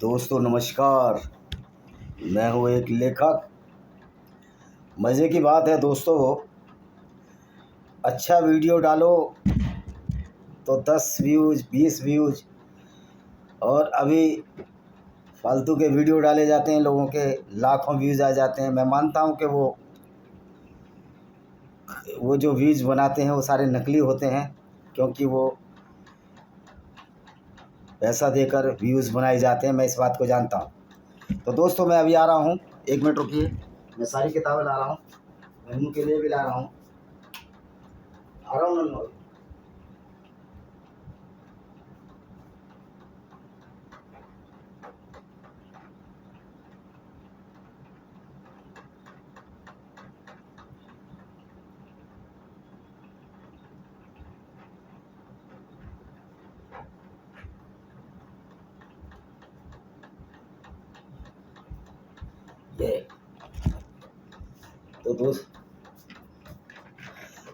दोस्तों नमस्कार। मैं हूँ एक लेखक। मज़े की बात है दोस्तों, अच्छा वीडियो डालो तो 10 व्यूज़ 20 व्यूज़, और अभी फालतू के वीडियो डाले जाते हैं, लोगों के लाखों व्यूज़ आ जाते हैं। मैं मानता हूँ कि वो जो व्यूज़ बनाते हैं वो सारे नकली होते हैं, क्योंकि वो पैसा देकर व्यूज़ बनाए जाते हैं। मैं इस बात को जानता हूँ। तो दोस्तों मैं अभी आ रहा हूँ, 1 मिनट रुकिए। मैं सारी किताबें ला रहा हूँ, नन्नू के लिए भी ला रहा हूँ। आ रहा हूँ नन्नू। ये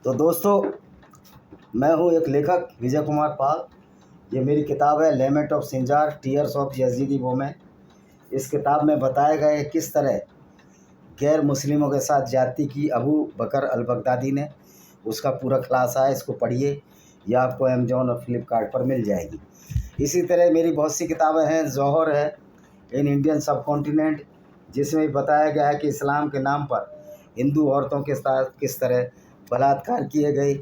तो दोस्तों मैं हूँ एक लेखक विजय कुमार पाल। ये मेरी किताब है lament of Sinjar tears of Yazidi women. इस किताब में बताया गया है किस तरह गैर मुस्लिमों के साथ ज्यादती की अबू बकर अल बगदादी ने। उसका पूरा खुलासा है, इसको पढ़िए। यह आपको अमेज़न और फ्लिपकार्ट पर मिल जाएगी। इसी तरह मेरी बहुत सी किताबें हैं। जौहर है इन इंडियन सब कॉन्टिनेंट, जिसमें बताया गया है कि इस्लाम के नाम पर हिंदू औरतों के साथ किस तरह बलात्कार किए गए।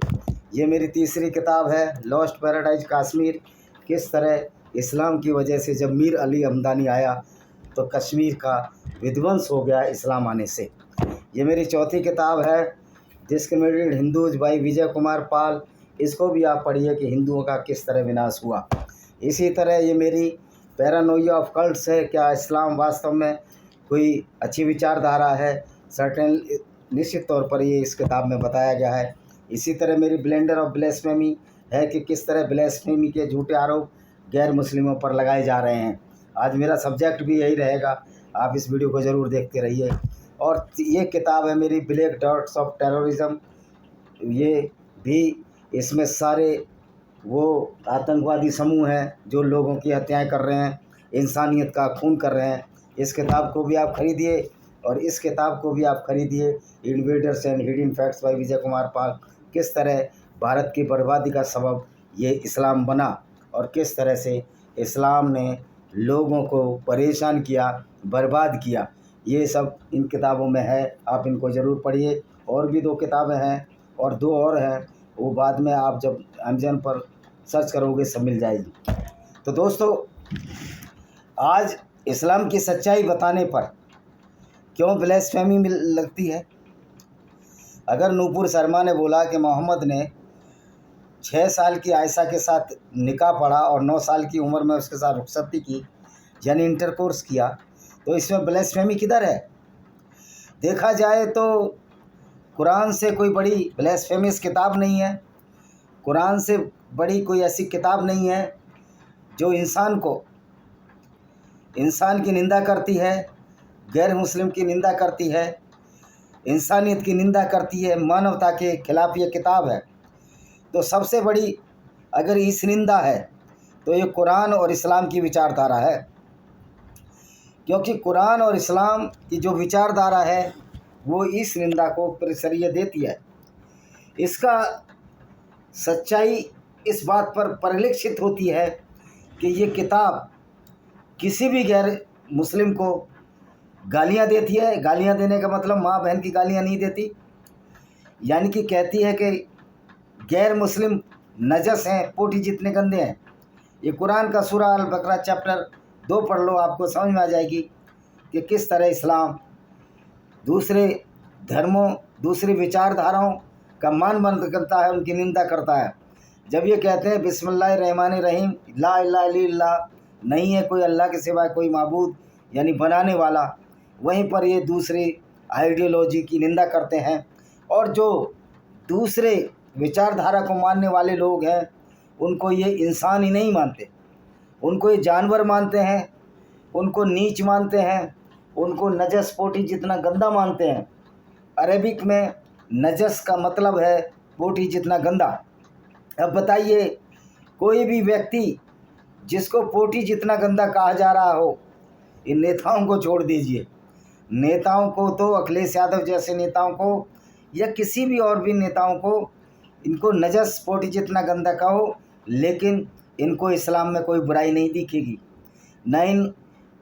ये मेरी तीसरी किताब है लॉस्ट पैराडाइज कश्मीर। किस तरह इस्लाम की वजह से जब मीर अली हमदानी आया तो कश्मीर का विध्वंस हो गया इस्लाम आने से। ये मेरी चौथी किताब है डिस्क्रिमिनेटेड हिंदूज बाई विजय कुमार पाल। इसको भी आप पढ़िए कि हिंदुओं का किस तरह विनाश हुआ। इसी तरह ये मेरी पैरानोइया ऑफ कल्ट्स है, क्या इस्लाम वास्तव में कोई अच्छी विचारधारा है। सर्टेन निश्चित तौर पर ये इस किताब में बताया गया है। इसी तरह मेरी ब्लेंडर ऑफ ब्लेस्फेमी है कि किस तरह ब्लेस्फेमी के झूठे आरोप गैर मुस्लिमों पर लगाए जा रहे हैं। आज मेरा सब्जेक्ट भी यही रहेगा, आप इस वीडियो को ज़रूर देखते रहिए। और ये किताब है मेरी ब्लैक डॉट्स ऑफ टेररिज्म। ये भी इसमें सारे वो आतंकवादी समूह हैं जो लोगों की हत्याएं कर रहे हैं, इंसानियत का खून कर रहे हैं। इस किताब को भी आप खरीदिए, और इस किताब को भी आप खरीदिए invaders and hidden facts by Vijay Kumar Pal. किस तरह भारत की बर्बादी का सबब ये इस्लाम बना, और किस तरह से इस्लाम ने लोगों को परेशान किया, बर्बाद किया। ये सब इन किताबों में है, आप इनको ज़रूर पढ़िए। और भी 2 किताबें हैं, और 2 और हैं, वो बाद में आप जब अमेज़न पर सर्च करोगे सब मिल जाएगी। तो दोस्तों आज इस्लाम की सच्चाई बताने पर क्यों ब्लेस्फेमी लगती है। अगर नूपुर शर्मा ने बोला कि मोहम्मद ने 6 साल की आयशा के साथ निकाह पढ़ा और 9 साल की उम्र में उसके साथ रुखसती की, यानी इंटरकोर्स किया, तो इसमें ब्लेस्फेमी किधर है। देखा जाए तो कुरान से कोई बड़ी ब्लेस्फेमियस किताब नहीं है। कुरान से बड़ी कोई ऐसी किताब नहीं है जो इंसान की निंदा करती है, गैर मुस्लिम की निंदा करती है, इंसानियत की निंदा करती है, मानवता के खिलाफ ये किताब है। तो सबसे बड़ी अगर इस निंदा है तो ये कुरान और इस्लाम की विचारधारा है, क्योंकि कुरान और इस्लाम की जो विचारधारा है वो इस निंदा को प्रश्रय देती है। इसका सच्चाई इस बात पर परिलक्षित होती है कि ये किताब किसी भी गैर मुस्लिम को गालियां देती है। गालियां देने का मतलब माँ बहन की गालियां नहीं देती, यानी कि कहती है कि गैर मुस्लिम नजस हैं, पोटी जितने गंदे हैं। ये कुरान का सूरा अल बकरा चैप्टर 2 पढ़ लो, आपको समझ में आ जाएगी कि किस तरह इस्लाम दूसरे धर्मों, दूसरी विचारधाराओं का मान बंद करता है, उनकी निंदा करता है। जब ये कहते हैं बिस्मिल्लाहिर्रहमानिर्रहीम ला इलाहा इल्लल्लाह, नहीं है कोई अल्लाह के सिवाय कोई माबूद यानी बनाने वाला, वहीं पर ये दूसरी आइडियोलॉजी की निंदा करते हैं। और जो दूसरे विचारधारा को मानने वाले लोग हैं उनको ये इंसान ही नहीं मानते, उनको ये जानवर मानते हैं, उनको नीच मानते हैं, उनको नजस पोटी जितना गंदा मानते हैं। अरेबिक में नजस का मतलब है पोटी जितना गंदा। अब बताइए, कोई भी व्यक्ति जिसको पोटी जितना गंदा कहा जा रहा हो इन नेताओं को छोड़ दीजिए। नेताओं को तो अखिलेश यादव जैसे नेताओं को या किसी भी और भी नेताओं को इनको नजस पोटी जितना गंदा कहो, लेकिन इनको इस्लाम में कोई बुराई नहीं दिखेगी। न इन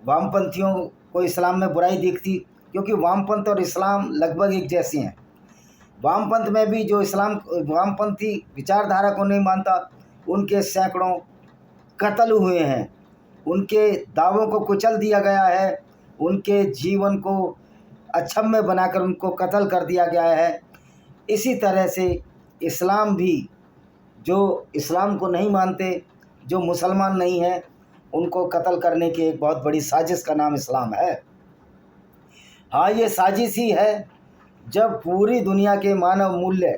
वामपंथियों को इस्लाम में बुराई दिखती, क्योंकि वामपंथ और इस्लाम लगभग एक जैसे हैं। वामपंथ में भी जो वामपंथी विचारधारा को नहीं मानता, उनके सैकड़ों कत्ल हुए हैं, उनके दावों को कुचल दिया गया है, उनके जीवन को अक्षम्य बनाकर उनको कत्ल कर दिया गया है। इसी तरह से इस्लाम भी, जो इस्लाम को नहीं मानते, जो मुसलमान नहीं हैं, उनको कत्ल करने की एक बहुत बड़ी साजिश का नाम इस्लाम है। हाँ, ये साजिश ही है जब पूरी दुनिया के मानव मूल्य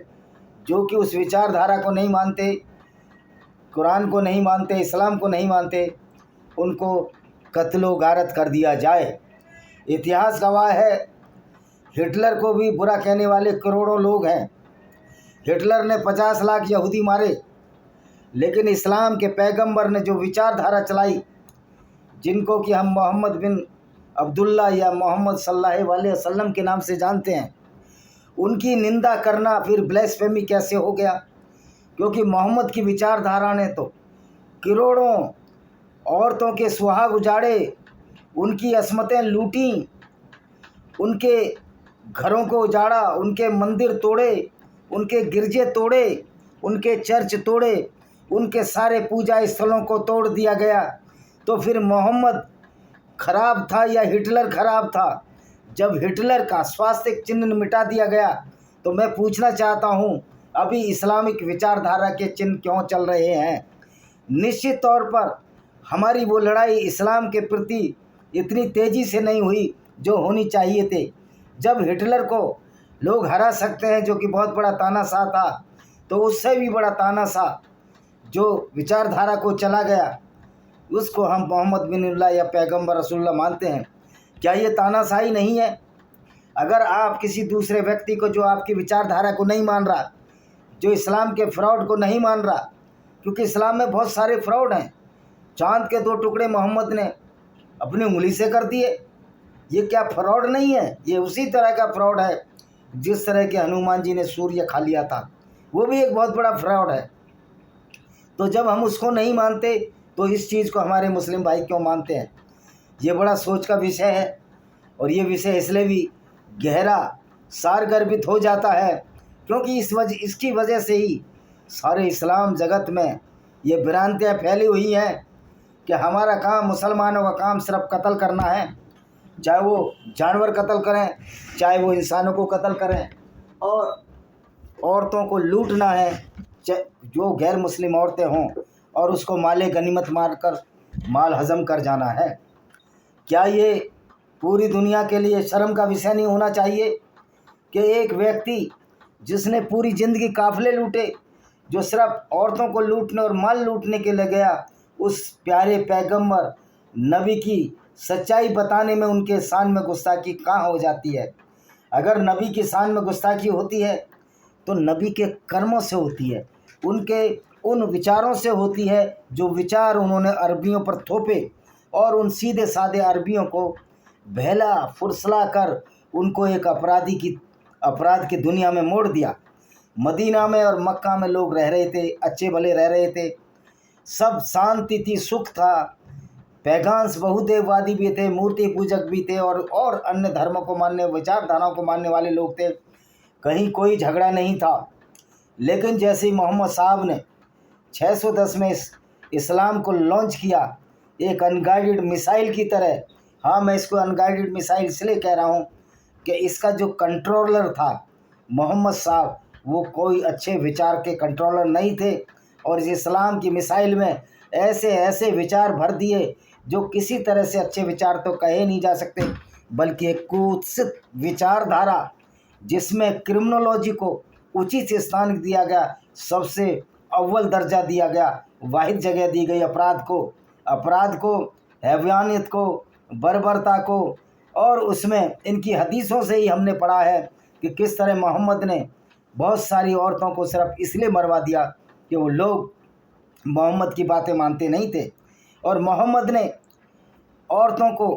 जो कि उस विचारधारा को नहीं मानते, कुरान को नहीं मानते, इस्लाम को नहीं मानते, उनको कत्लो गारत कर दिया जाए। इतिहास गवाह है, हिटलर को भी बुरा कहने वाले करोड़ों लोग हैं। हिटलर ने 50 लाख यहूदी मारे, लेकिन इस्लाम के पैगंबर ने जो विचारधारा चलाई, जिनको कि हम मोहम्मद बिन अब्दुल्ला या मोहम्मद सल्लल्लाहु अलैहि वसल्लम के नाम से जानते हैं, उनकी निंदा करना फिर ब्लेस्फेमी कैसे हो गया? क्योंकि मोहम्मद की विचारधारा ने तो करोड़ों औरतों के सुहाग उजाड़े, उनकी अस्मतें लूटी, उनके घरों को उजाड़ा, उनके मंदिर तोड़े, उनके गिरजे तोड़े, उनके चर्च तोड़े, उनके सारे पूजा स्थलों को तोड़ दिया गया। तो फिर मोहम्मद खराब था या हिटलर खराब था? जब हिटलर का स्वास्तिक चिन्ह मिटा दिया गया, तो मैं पूछना चाहता हूँ, अभी इस्लामिक विचारधारा के चिन्ह क्यों चल रहे हैं? निश्चित तौर पर हमारी वो लड़ाई इस्लाम के प्रति इतनी तेज़ी से नहीं हुई जो होनी चाहिए थे। जब हिटलर को लोग हरा सकते हैं, जो कि बहुत बड़ा तानाशाह था, तो उससे भी बड़ा तानाशाह जो विचारधारा को चला गया, उसको हम मोहम्मद बिन या पैगंबर रसूलुल्लाह मानते हैं। क्या ये तानाशाही नहीं है? अगर आप किसी दूसरे व्यक्ति को जो आपकी विचारधारा को नहीं मान रहा, जो इस्लाम के फ्रॉड को नहीं मान रहा, क्योंकि इस्लाम में बहुत सारे फ्रॉड हैं। चांद के 2 टुकड़े मोहम्मद ने अपनी उंगली से कर दिए, ये क्या फ्रॉड नहीं है? ये उसी तरह का फ्रॉड है जिस तरह के हनुमान जी ने सूर्य खा लिया था, वो भी एक बहुत बड़ा फ्रॉड है। तो जब हम उसको नहीं मानते, तो इस चीज़ को हमारे मुस्लिम भाई क्यों मानते हैं? ये बड़ा सोच का विषय है, और ये विषय इसलिए भी गहरा सारगर्भित हो जाता है क्योंकि इसकी वजह से ही सारे इस्लाम जगत में ये भ्रांतियाँ फैली हुई हैं कि हमारा काम, मुसलमानों का काम सिर्फ कत्ल करना है, चाहे वो जानवर कत्ल करें, चाहे वो इंसानों को कत्ल करें, और औरतों को लूटना है, जो गैर मुस्लिम औरतें हों, और उसको माले गनीमत मारकर माल हजम कर जाना है। क्या ये पूरी दुनिया के लिए शर्म का विषय नहीं होना चाहिए कि एक व्यक्ति जिसने पूरी ज़िंदगी काफ़िले लूटे, जो सिर्फ औरतों को लूटने और माल लूटने के लिए गया, उस प्यारे पैगंबर नबी की सच्चाई बताने में उनके शान में गुस्ताखी कहाँ हो जाती है? अगर नबी की शान में गुस्ताखी होती है तो नबी के कर्मों से होती है, उनके उन विचारों से होती है जो विचार उन्होंने अरबियों पर थोपे और उन सीधे साधे अरबियों को बहला फुसला कर उनको एक अपराध की दुनिया में मोड़ दिया। मदीना में और मक्का में लोग रह रहे थे, अच्छे भले रह रहे थे, सब शांति थी, सुख था। पैगान्स बहुदेववादी भी थे, मूर्ति पूजक भी थे, और अन्य धर्मों को मानने, विचारधाराओं को मानने वाले लोग थे। कहीं कोई झगड़ा नहीं था। लेकिन जैसे ही मोहम्मद साहब ने 610 में इस्लाम को लॉन्च किया, एक अनगाइडेड मिसाइल की तरह, हाँ मैं इसको अनगाइडेड मिसाइल इसलिए कह रहा हूँ कि इसका जो कंट्रोलर था मोहम्मद साहब, वो कोई अच्छे विचार के कंट्रोलर नहीं थे, और इस इस्लाम की मिसाइल में ऐसे ऐसे विचार भर दिए जो किसी तरह से अच्छे विचार तो कहे नहीं जा सकते, बल्कि एक कुत्सित विचारधारा जिसमें क्रिमिनोलॉजी को उचित स्थान दिया गया, सबसे अव्वल दर्जा दिया गया, वाहिद जगह दी गई अपराध को, हैवानियत को, बर्बरता को। और उसमें इनकी हदीसों से ही हमने पढ़ा है कि किस तरह मोहम्मद ने बहुत सारी औरतों को सिर्फ इसलिए मरवा दिया कि वो लोग मोहम्मद की बातें मानते नहीं थे, और मोहम्मद ने औरतों को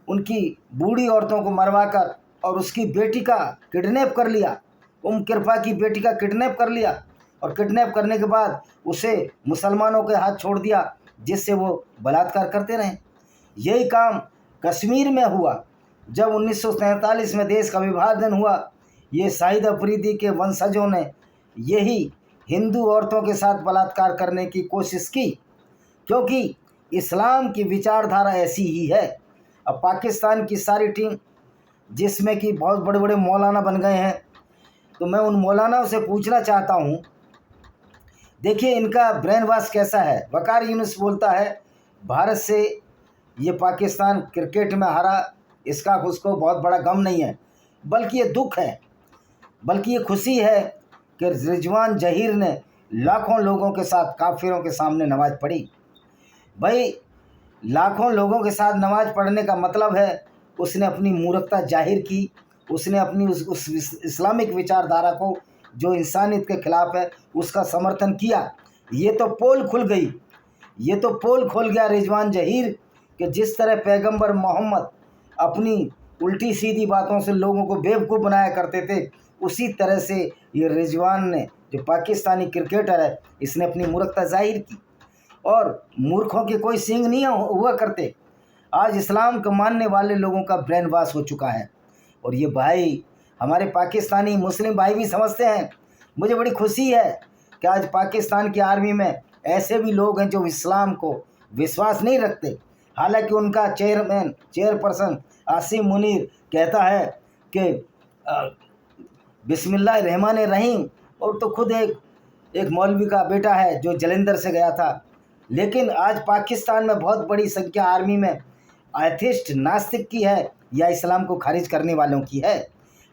उनकी बूढ़ी औरतों को मरवाकर और उसकी बेटी का किडनैप कर लिया। कृपा की बेटी का किडनैप कर लिया और किडनैप करने के बाद उसे मुसलमानों के हाथ छोड़ दिया, जिससे वो बलात्कार करते रहे। यही काम कश्मीर में हुआ जब 1947 में देश का विभाजन हुआ। ये शाहिद अफरीदी के वंशजों ने यही हिंदू औरतों के साथ बलात्कार करने की कोशिश की, क्योंकि इस्लाम की विचारधारा ऐसी ही है। अब पाकिस्तान की सारी टीम, जिसमें कि बहुत बड़े बड़े मौलाना बन गए हैं, तो मैं उन मौलानाओं से पूछना चाहता हूँ, देखिए इनका ब्रेन वॉश कैसा है। वकार यूनुस बोलता है भारत से ये पाकिस्तान क्रिकेट में हारा, इसका उसको बहुत बड़ा गम नहीं है, बल्कि ये दुख है, बल्कि ये खुशी है कि रिजवान जहीर ने लाखों लोगों के साथ काफिरों के सामने नमाज़ पढ़ी। भाई लाखों लोगों के साथ नमाज़ पढ़ने का मतलब है उसने अपनी मूर्खता जाहिर की, उसने अपनी उस इस्लामिक विचारधारा को जो इंसानियत के खिलाफ है उसका समर्थन किया। ये तो पोल खुल गई, ये तो पोल खोल गया रिजवान जहीर कि जिस तरह पैगंबर मोहम्मद अपनी उल्टी सीधी बातों से लोगों को बेवकूफ़ बनाया करते थे, उसी तरह से ये रिजवान ने, जो पाकिस्तानी क्रिकेटर है, इसने अपनी मूर्खता जाहिर की। और मूर्खों के कोई सींग नहीं हुआ करते। आज इस्लाम को मानने वाले लोगों का ब्रेन वॉश हो चुका है, और ये भाई हमारे पाकिस्तानी मुस्लिम भाई भी समझते हैं। मुझे बड़ी खुशी है कि आज पाकिस्तान की आर्मी में ऐसे भी लोग हैं जो इस्लाम को विश्वास नहीं रखते। हालांकि उनका चेयरपर्सन आसिम मुनीर कहता है कि बिस्मिल्लाह रहमान रहीम, और तो खुद एक मौलवी का बेटा है जो जलंधर से गया था। लेकिन आज पाकिस्तान में बहुत बड़ी संख्या आर्मी में एथिस्ट नास्तिक की है या इस्लाम को खारिज करने वालों की है।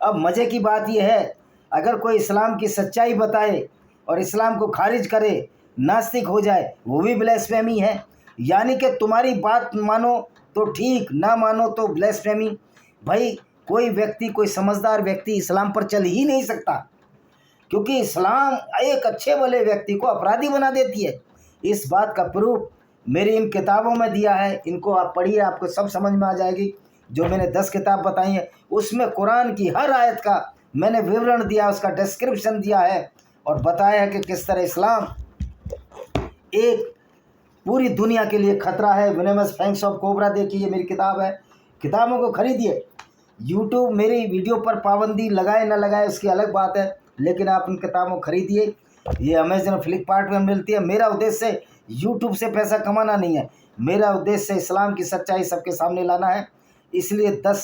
अब मज़े की बात यह है, अगर कोई इस्लाम की सच्चाई बताए और इस्लाम को खारिज करे, नास्तिक हो जाए, वो भी ब्लेस्फेमी है। यानी कि तुम्हारी बात मानो तो ठीक, ना मानो तो ब्लेस्फेमी। भाई कोई व्यक्ति, कोई समझदार व्यक्ति इस्लाम पर चल ही नहीं सकता, क्योंकि इस्लाम एक अच्छे भले व्यक्ति को अपराधी बना देती है। इस बात का प्रूफ मेरी इन किताबों में दिया है, इनको आप पढ़िए, आपको सब समझ में आ जाएगी। जो मैंने 10 किताब बताई हैं उसमें कुरान की हर आयत का मैंने विवरण दिया, उसका डिस्क्रिप्शन दिया है और बताया है कि किस तरह इस्लाम एक पूरी दुनिया के लिए खतरा है। विनेमस फैंक्स ऑफ कोबरा देखिए, ये मेरी किताब है, किताबों को खरीदिए। यूट्यूब मेरी वीडियो पर पाबंदी लगाए ना लगाए उसकी अलग बात है, लेकिन आप इन किताबों को खरीदिए। ये अमेजन और फ्लिपकार्ट में मिलती है। मेरा उद्देश्य यूट्यूब से पैसा कमाना नहीं है, मेरा उद्देश्य इस्लाम की सच्चाई सबके सामने लाना है। इसलिए 10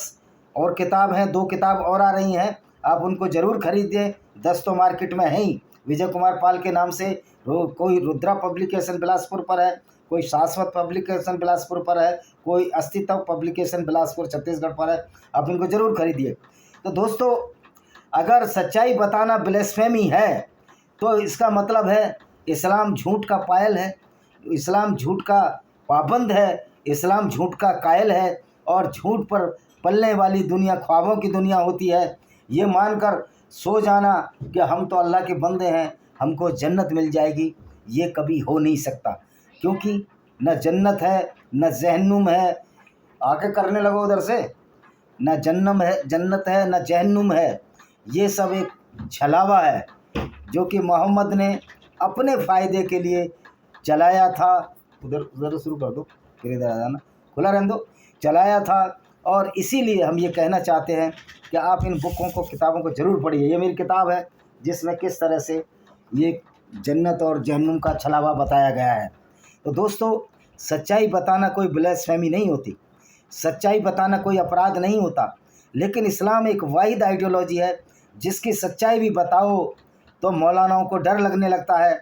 और किताब हैं, 2 किताब और आ रही हैं, आप उनको ज़रूर खरीदें। 10 तो मार्केट में है ही, विजय कुमार पाल के नाम से। कोई रुद्रा पब्लिकेशन बिलासपुर पर है, कोई शाश्वत पब्लिकेशन बिलासपुर पर है, कोई अस्तित्व पब्लिकेशन बिलासपुर छत्तीसगढ़ पर है। आप इनको ज़रूर खरीदिए। तो दोस्तों, अगर सच्चाई बताना ब्लेस्फेमी है तो इसका मतलब है इस्लाम झूठ का पायल है, इस्लाम झूठ का पाबंद है, इस्लाम झूठ का कायल है, और झूठ पर पलने वाली दुनिया ख्वाबों की दुनिया होती है। ये मानकर सो जाना कि हम तो अल्लाह के बंदे हैं, हमको जन्नत मिल जाएगी, ये कभी हो नहीं सकता, क्योंकि न जन्नत है न जहन्नुम है। आके करने लगो उधर से, न जन्नत है न जहन्नुम है। ये सब एक छलावा है जो कि मोहम्मद ने अपने फ़ायदे के लिए चलाया था। उधर शुरू कर दो, फिर इधर आ जाना, खुला रहने दो, चलाया था। और इसीलिए हम ये कहना चाहते हैं कि आप इन बुकों को, किताबों को ज़रूर पढ़िए। ये मेरी किताब है जिसमें किस तरह से ये जन्नत और जहन्नुम का छलावा बताया गया है। तो दोस्तों, सच्चाई बताना कोई ब्लेस्फेमी नहीं होती, सच्चाई बताना कोई अपराध नहीं होता, लेकिन इस्लाम एक वाहिद आइडियोलॉजी है जिसकी सच्चाई भी बताओ तो मौलानाओं को डर लगने लगता है,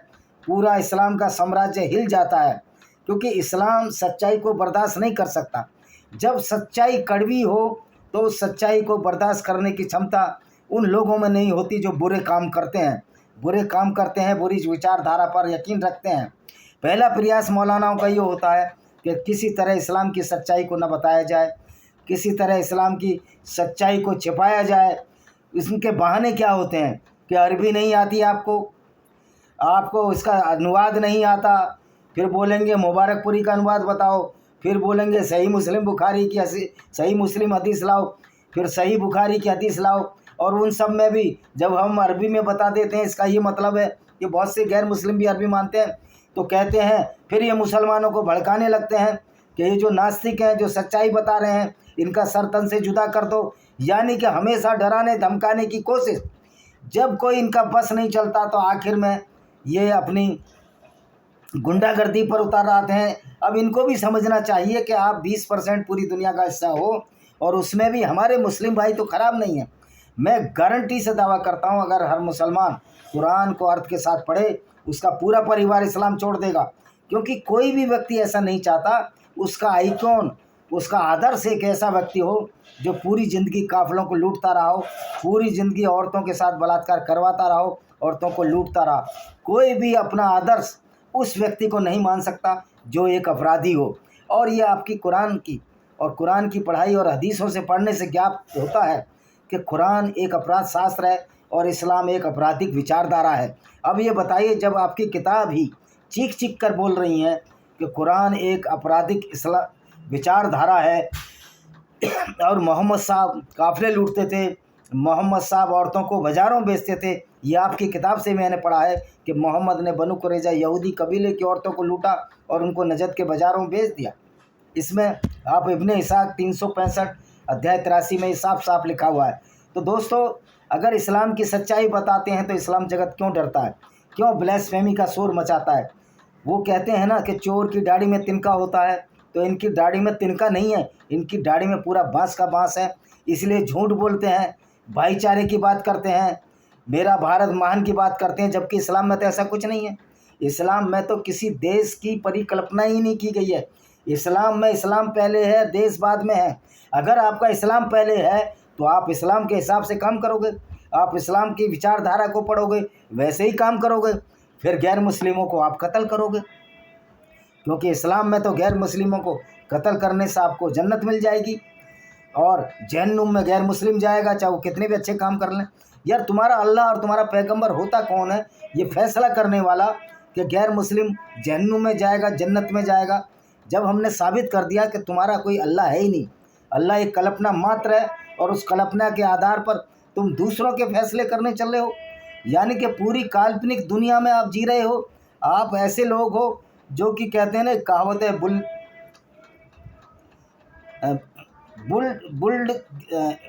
पूरा इस्लाम का साम्राज्य हिल जाता है, क्योंकि इस्लाम सच्चाई को बर्दाश्त नहीं कर सकता। जब सच्चाई कड़वी हो तो उस सच्चाई को बर्दाश्त करने की क्षमता उन लोगों में नहीं होती जो बुरे काम करते हैं, बुरी विचारधारा पर यकीन रखते हैं। पहला प्रयास मौलानाओं का ये होता है कि किसी तरह इस्लाम की सच्चाई को न बताया जाए, किसी तरह इस्लाम की सच्चाई को छिपाया जाए। इसके बहाने क्या होते हैं कि अरबी नहीं आती आपको इसका अनुवाद नहीं आता, फिर बोलेंगे मुबारकपुरी का अनुवाद बताओ, फिर बोलेंगे सही मुस्लिम बुखारी की सही मुस्लिम हदीस लाओ, फिर सही बुखारी की हदीस लाओ। और उन सब में भी जब हम अरबी में बता देते हैं इसका ये मतलब है कि बहुत से गैर मुस्लिम भी अरबी मानते हैं, तो कहते हैं फिर ये मुसलमानों को भड़काने लगते हैं कि ये जो नास्तिक हैं, जो सच्चाई बता रहे हैं, इनका सर तन से जुदा कर दो। यानी कि हमेशा डराने धमकाने की कोशिश। जब कोई इनका बस नहीं चलता तो आखिर में ये अपनी गुंडागर्दी पर उतर आते हैं। अब इनको भी समझना चाहिए कि आप 20% पूरी दुनिया का हिस्सा हो, और उसमें भी हमारे मुस्लिम भाई तो ख़राब नहीं है। मैं गारंटी से दावा करता हूँ अगर हर मुसलमान कुरान को अर्थ के साथ पढ़े, उसका पूरा परिवार इस्लाम छोड़ देगा। क्योंकि कोई भी व्यक्ति ऐसा नहीं चाहता उसका आइकॉन, उसका आदर्श एक ऐसा व्यक्ति हो जो पूरी ज़िंदगी काफिलों को लूटता रहा हो, पूरी ज़िंदगी औरतों के साथ बलात्कार करवाता रहा हो, औरतों को लूटता रहा। कोई भी अपना आदर्श उस व्यक्ति को नहीं मान सकता जो एक अपराधी हो। और ये आपकी कुरान की और कुरान की पढ़ाई और हदीसों से पढ़ने से ज्ञात होता है कि कुरान एक अपराध शास्त्र है और इस्लाम एक आपराधिक विचारधारा है। अब ये बताइए, जब आपकी किताब ही चीख चीख कर बोल रही हैं कि कुरान एक आपराधिक इस्लाम विचारधारा है और मोहम्मद साहब काफिले लूटते थे, मोहम्मद साहब औरतों को बाज़ारों बेचते थे, ये आपकी किताब से मैंने पढ़ा है कि मोहम्मद ने बनु कुरैज़ा यहूदी कबीले की औरतों को लूटा और उनको नजद के बाज़ारों में बेच दिया। इसमें आप इब्ने इसाक 365 अध्याय 83 में साफ साफ लिखा हुआ है। तो दोस्तों, अगर इस्लाम की सच्चाई बताते हैं तो इस्लाम जगत क्यों डरता है, क्यों ब्लास्फेमी का शोर मचाता है? वो कहते हैं ना कि चोर की दाढ़ी में तिनका होता है, तो इनकी दाढ़ी में तिनका नहीं है, इनकी दाढ़ी में पूरा बांस का बांस है। इसलिए झूठ बोलते हैं, भाईचारे की बात करते हैं, मेरा भारत महान की बात करते हैं, जबकि इस्लाम में तो ऐसा कुछ नहीं है। इस्लाम में तो किसी देश की परिकल्पना ही नहीं की गई है। इस्लाम में इस्लाम पहले है, देश बाद में है। अगर आपका इस्लाम पहले है तो आप इस्लाम के हिसाब से काम करोगे, आप इस्लाम की विचारधारा को पढ़ोगे, वैसे ही काम करोगे। फिर गैर मुस्लिमों को आप कत्ल करोगे, क्योंकि इस्लाम में तो गैर मुस्लिमों को कत्ल करने से आपको जन्नत मिल जाएगी और जहन्नुम में गैर मुस्लिम जाएगा, चाहे वो कितने भी अच्छे काम कर लें। यार, तुम्हारा अल्लाह और तुम्हारा पैगंबर होता कौन है ये फैसला करने वाला कि गैर मुस्लिम जहन्नुम में जाएगा, जन्नत में जाएगा? जब हमने साबित कर दिया कि तुम्हारा कोई अल्लाह है ही नहीं, अल्लाह एक कल्पना मात्र है, और उस कल्पना के आधार पर तुम दूसरों के फैसले करने चल रहे हो। यानी कि पूरी काल्पनिक दुनिया में आप जी रहे हो। आप ऐसे लोग हो जो कि कहते हैं ना, कहावत है, built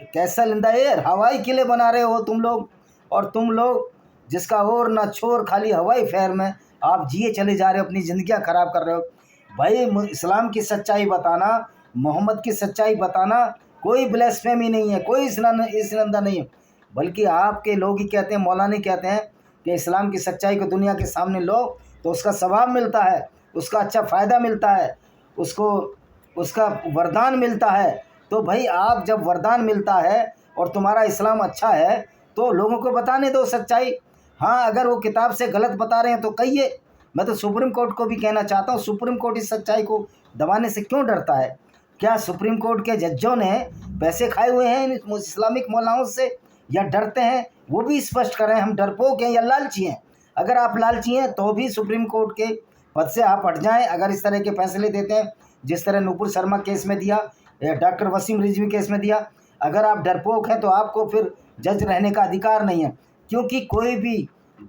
castle in the air, हवाई किले बना रहे हो तुम लोग। और तुम लोग जिसका और ना छोर, खाली हवाई फेर में आप जिए चले जा रहे हो, अपनी ज़िंदगियां खराब कर रहे हो। भाई, इस्लाम की सच्चाई बताना, मोहम्मद की सच्चाई बताना, कोई ब्लास्फेमी नहीं है, कोई इसलंदा नहीं है। बल्कि आपके लोग ही कहते हैं, मौलाना कहते हैं कि इस्लाम की सच्चाई को दुनिया के सामने लो तो उसका सवाब मिलता है, उसका अच्छा फ़ायदा मिलता है, उसको उसका वरदान मिलता है। तो भाई, आप जब वरदान मिलता है और तुम्हारा इस्लाम अच्छा है तो लोगों को बताने दो सच्चाई। हाँ, अगर वो किताब से गलत बता रहे हैं तो कहिए। मैं तो सुप्रीम कोर्ट को भी कहना चाहता हूँ, सुप्रीम कोर्ट इस सच्चाई को दबाने से क्यों डरता है? क्या सुप्रीम कोर्ट के जजों ने पैसे खाए हुए हैं इन इस्लामिक मौलाओं से, या डरते हैं? वो भी स्पष्ट करें, हम डरपोक हैं या लालची हैं। अगर आप लालची हैं तो भी सुप्रीम कोर्ट के पद से आप हट जाएं। अगर इस तरह के फैसले देते हैं जिस तरह नूपुर शर्मा केस में दिया या डॉक्टर वसीम रिजवी केस में दिया, अगर आप डरपोक हैं तो आपको फिर जज रहने का अधिकार नहीं है। क्योंकि कोई भी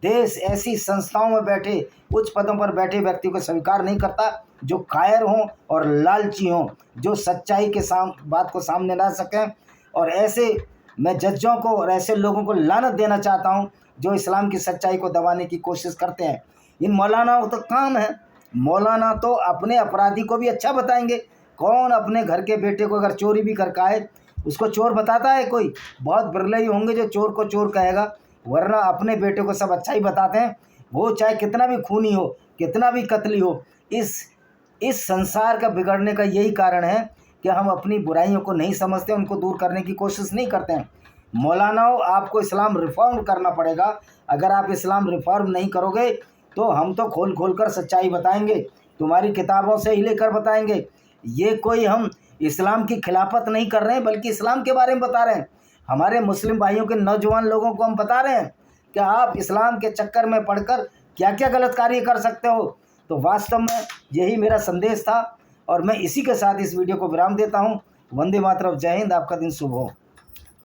देश ऐसी संस्थाओं में बैठे, उच्च पदों पर बैठे व्यक्ति को स्वीकार नहीं करता जो कायर हों और लालची हों, जो सच्चाई के बात को सामने ला सकें। और ऐसे मैं जजों को और ऐसे लोगों को लानत देना चाहता हूं जो इस्लाम की सच्चाई को दबाने की कोशिश करते हैं। इन मौलानाओं तो काम है, मौलाना तो अपने अपराधी को भी अच्छा बताएंगे। कौन अपने घर के बेटे को अगर चोरी भी करके आए उसको चोर बताता है? कोई बहुत बिरले ही होंगे जो चोर को चोर कहेगा, वरना अपने बेटे को सब अच्छा ही बताते हैं। वो चाहे कितना भी खूनी हो, कितना भी कत्ली हो। इस संसार का बिगड़ने का यही कारण है कि हम अपनी बुराइयों को नहीं समझते, उनको दूर करने की कोशिश नहीं करते हैं। मौलानाओं, आपको इस्लाम रिफॉर्म करना पड़ेगा। अगर आप इस्लाम रिफॉर्म नहीं करोगे तो हम तो खोल खोल कर सच्चाई बताएंगे, तुम्हारी किताबों से ही लेकर बताएंगे। ये कोई हम इस्लाम की खिलाफत नहीं कर रहे हैं, बल्कि इस्लाम के बारे में बता रहे हैं। हमारे मुस्लिम भाइयों के नौजवान लोगों को हम बता रहे हैं कि आप इस्लाम के चक्कर में पड़कर क्या क्या गलत कार्य कर सकते हो। तो वास्तव में यही मेरा संदेश था। और मैं इसी के साथ इस वीडियो को विराम देता हूँ। वंदे मातरम, जय हिंद, आपका दिन शुभ हो।